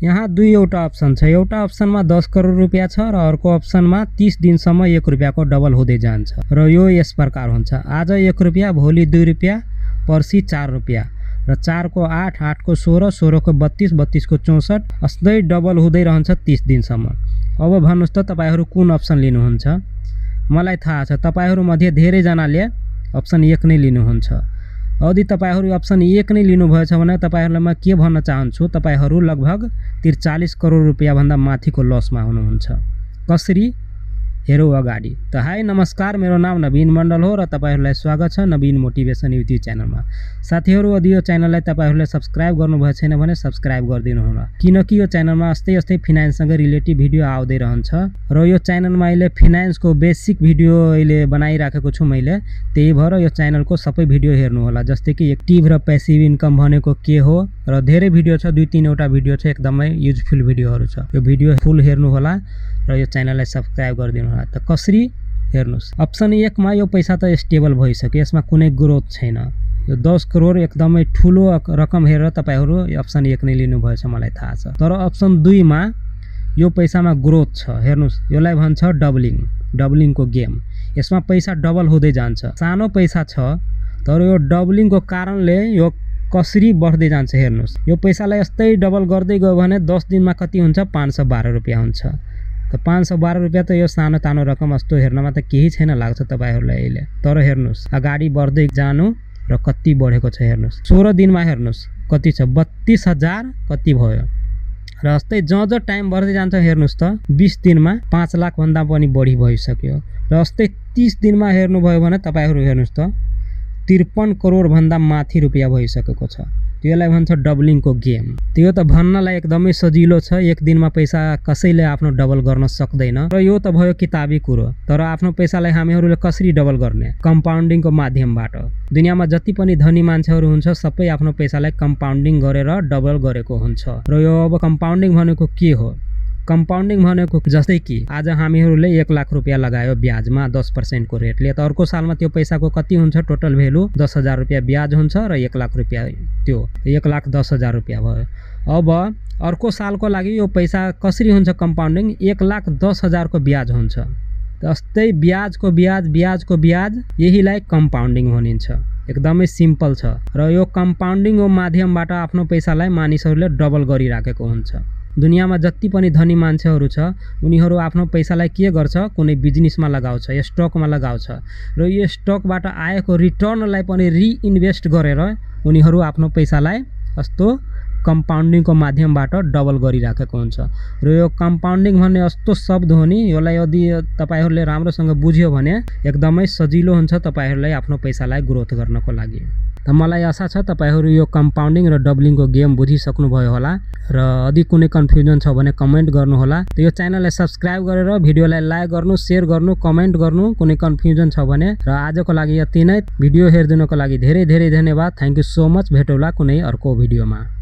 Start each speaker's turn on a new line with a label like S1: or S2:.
S1: यहाँ दुईवटा अप्सन छ। एउटा अप्सनमा 10 करोड रुपियाँ छ र अर्को अप्सनमा 30 दिनसम्म 1 रुपियाँको डबल हुँदै जान्छ र यो यस प्रकार हुन्छ। आज 1 रुपियाँ, भोलि 2 रुपियाँ, पर्सि 4 रुपियाँ र 4 को 8, 8 को 16, 16 को 32, 32 को 64 अस्तै डबल हुँदै रहन्छ 30 दिनसम्म। अब भन्नुस् त तपाईहरु कुन अप्सन लिनुहुन्छ? मलाई थाहा छ तपाईहरुमध्ये धेरैजनाले अप्सन 1 नै लिनुहुन्छ। यदि तपाईहरु अप्सन 1 नै लिनुभएछ भने तपाईहरुलाई म के भन्न चाहन्छु, तपाईहरु लगभग 43 करोड रुपियाँ भन्दा माथिको लसमा हुनुहुन्छ। कसरी? हेरौ अगाडि। त हाई नमस्कार, मेरो नाम नवीन मण्डल हो र तपाईहरुलाई स्वागत छ नवीन मोटिभेसन युट्युब च्यानलमा। साथीहरु, यदि यो च्यानललाई तपाईहरुले सब्स्क्राइब गर्नुभएको छैन भने सब्स्क्राइब गरिदिनु होला, किनकि यो च्यानलमा यस्तै फाइनान्ससँग रिलेटेड भिडियो आउँदै रहन्छ र यो च्यानलमा अहिले फाइनान्सको बेसिक भिडियो अहिले बनाइराखेको छु मैले। त्यही भएर यो च्यानलको सबै भिडियो हेर्नु होला, जस्तै कि एक्टिभ र पैसिभ इन्कम भनेको के हो र धेरै भिडियो छ, 2-3 वटा भिडियो छ, एकदमै युजफुल भिडियोहरु छ। यो भिडियो फुल हेर्नु होला र यो च्यानललाई सब्स्क्राइब गरिदिनु होला। त कसरी? हेर्नुस्, अप्सन 1 मा यो पैसा त स्टेबल भइसक्यो, यसमा कुनै ग्रोथ छैन। यो 10 करोड एकदमै ठुलो रकम हेरेर तपाईहरु अप्सन 1 नै लिनुभएछ, मलाई थाहा छ। तर अप्सन 2 मा यो पैसामा ग्रोथ छ। हेर्नुस्, यसलाई भन्छ डबलिङको गेम। यसमा पैसा डबल हुँदै जान्छ। सानो पैसा छ तर यो डबलिङको कारणले यो कसरी बढ्दै जान्छ। हेर्नुस्, यो पैसालाई यस्तै डबल गर्दै गयो भने 10 दिनमा कति हुन्छ? 512 रुपियाँ हुन्छ। त 512 रुपियाँ त यो सानो तानो रकम जस्तो हेर्नमा त केही छैन लाग्छ तपाईहरुलाई अहिले। तर हेर्नुस्, अगाडि बढ्दै जानु र कति बढेको छ हेर्नुस्। 16 दिनमा हेर्नुस् कति छ? 32,000 कति भयो र यस्तै जँ टाइम बढ्दै जान्छ हेर्नुस् त 20 दिनमा 5 लाख भन्दा पनि बढी भइसक्यो र यस्तै 30 दिनमा हेर्नुभयो भने तपाईहरु हेर्नुस् त 53 करोड भन्दा माथि रुपियाँ भइसकेको छ। त्यसलाई भन्छ डबलिङको गेम। त्यो त भन्नलाई एकदमै सजिलो छ, एक दिनमा पैसा कसैले आफ्नो डबल गर्न सक्दैन र यो त भयो किताबी कुरो। तर आफ्नो पैसालाई हामीहरूले कसरी डबल गर्ने? कम्पाउन्डिङको माध्यमबाट। दुनियामा जति पनि धनी मान्छेहरू हुन्छ सबै आफ्नो पैसालाई कम्पाउन्डिङ गरेर डबल गरेको हुन्छ। र यो अब कम्पाउन्डिङ भनेको के हो? कम्पाउन्डिङ भनेको जस्तै कि आज हामीहरूले 1 लाख रुपियाँ लगायो ब्याजमा 10% को रेटले, त अर्को सालमा त्यो पैसाको कति हुन्छ? टोटल भ्यालु 10,000 रुपियाँ ब्याज हुन्छ र 1 लाख रुपियाँ, त्यो 1,10,000 रुपियाँ भयो। अब अर्को सालको लागि यो पैसा कसरी हुन्छ कम्पाउन्डिङ? 1,10,000 को ब्याज हुन्छ। जस्तै ब्याजको ब्याज यहीलाई कम्पाउन्डिङ भनिन्छ। एकदमै सिम्पल छ र यो कम्पाउन्डिङको माध्यमबाट आफ्नो पैसालाई मानिसहरूले डबल गरिराखेको हुन्छ। दुनियामा जति पनि धनी मान्छेहरू छ उनीहरू आफ्नो पैसालाई के गर्छ? कुनै बिजनेसमा लगाउँछ, स्टकमा लगाउँछ र यो स्टकबाट आएको रिटर्नलाई पनि रिइन्भेस्ट गरेर उनीहरू आफ्नो पैसालाई यस्तो कम्पाउन्डिङको माध्यमबाट डबल गरिराखेको हुन्छ। र यो कम्पाउन्डिङ भन्ने यस्तो शब्द हो नि, यसलाई यदि तपाईहरुले राम्रोसँग बुझ्यो भने एकदमै सजिलो हुन्छ तपाईहरुलाई आफ्नो पैसालाई ग्रोथ गर्नको लागि। त मलाई आशा छ तपाईहरु यो कम्पाउन्डिङ र डबलिङको गेम बुझिसक्नु भयो होला र यदि कुनै कन्फ्युजन छ भने कमेन्ट गर्नु होला। त यो च्यानललाई सब्स्क्राइब गरेर भिडियोलाई लाइक गर्नु, शेयर गर्नु, कमेन्ट गर्नु कुनै कन्फ्युजन छ भने। र आजको लागि यति नै। भिडियो हेर्दिनको लागि धेरै धेरै धन्यवाद। Thank you so much. भेटौँला कुनै अर्को भिडियोमा।